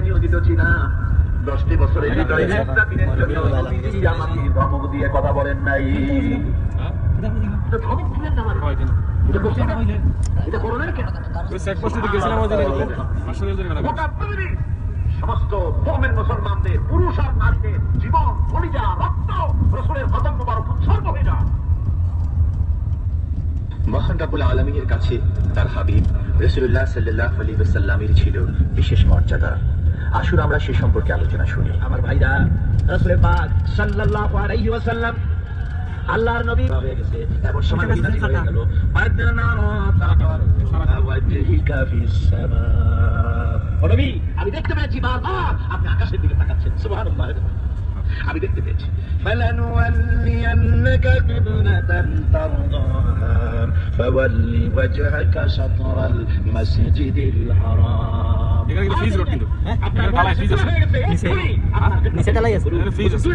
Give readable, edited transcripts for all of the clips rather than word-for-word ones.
নিয়োজিত ছিনা 10টি বছরের ভিতরে একটা দিনের জন্য আমাকে ধমক দিয়ে কথা বলেন নাই। ধমক দিলেন না আমার এটা করলেন কেন? সমস্ত মুমিন মুসলমানদের পুরুষ আর নারীদের জীবন কলিজা রক্ত রাসূলের কদম মোবারক উৎসর্গ হয়ে যায়। মহান রব্বুল আলামিনের কাছে তার হাবিব রাসূলুল্লাহ সাল্লাল্লাহু আলাইহি ওয়াসাল্লামের ছিল বিশেষ মর্যাদা। আসুন আমরা সে সম্পর্কে আলোচনা শুনি। আমার ভাইরা, রাসূল পাক সাল্লাল্লাহু আলাইহি ওয়াসাল্লাম আল্লাহর নবী হয়ে গেছে, এমন সময় নবী নাজিল হয়ে গেল নবী, আমি দেখতে পেয়েছি বারবার আপনি আকাশের দিকে তাকাচ্ছেন। সুবহানাল্লাহ, আমি দেখতে পেয়েছি। فَلَنُوَلِّيَنَّكَ قِبْلَةً تَرْضَاهَا فَوَلِّ وَجْهَكَ شَطْرَ الْمَسْجِدِ الْحَرَامِ। এখানে কিন্তু ফ্রিজ রোড কিন্তু আপনার ডালায় ফ্রিজ আছে নিচে ডালাই আছে ফ্রিজ আছে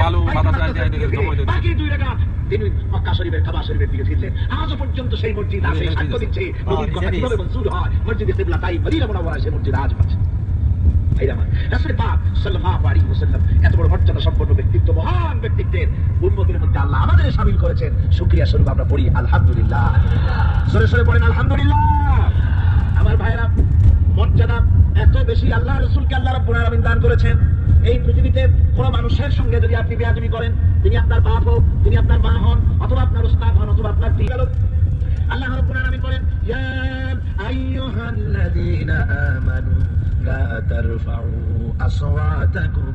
ভালো বাতাস আসে জমা হয়ে বাকি দুই রাকাত তিনি মক্কা শরীফের কাবা শরীফের দিকে ফিরছে। আজও পর্যন্ত সেই মসজিদ আছে, সাক্ষ্য দিচ্ছে নবীর কথা কিভাবে মনসুর হয়। মসজিদে কিবলা তাই মদিনা মুনাওয়ারা সেই মসজিদ আজ আছে। রাসূল পাক সাল্লাল্লাহু আলাইহি ওয়াসাল্লাম এত বড় মর্যাদা সম্পন্ন ব্যক্তিত্ব, মহান ব্যক্তিত্বের উম্মতের মধ্যে আল্লাহ আমাদের শামিল করেছেন। শুকরিয়া স্বরূপ আমরা পড়ি আলহামদুলিল্লাহ। সরে সরে পড়েন আলহামদুলিল্লাহ। আমার ভাইরা, মর্যাদা এত বেশি আল্লাহ রাসূলকে আল্লাহ রাব্বুল আলামিন দান করেছেন। এই পৃথিবীতে কোন মানুষের সঙ্গে যদি আপনি বেয়াদবি করেন, তিনি আপনার বাপ হোক, তিনি আপনার মা হন, অথবা আপনার উস্তাদ হন, অথবা আপনার টিকা লোক, আল্লাহ রাব্বুল আলামিন বলেন ইয়া আইয়ুহাল্লাযীনা আমানু লা তারফাউ আসওয়াতাকুম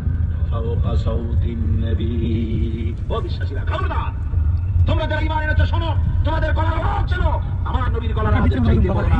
ফাওকা সাওতিন নবী। ও বিশ্বাসীরা, খবরদার, তোমরা যারা ঈমান এনেছো শোনো, তোমাদের গলার আওয়াজ যেন আমার নবীর গলার আওয়াজের চাইতে বড় না।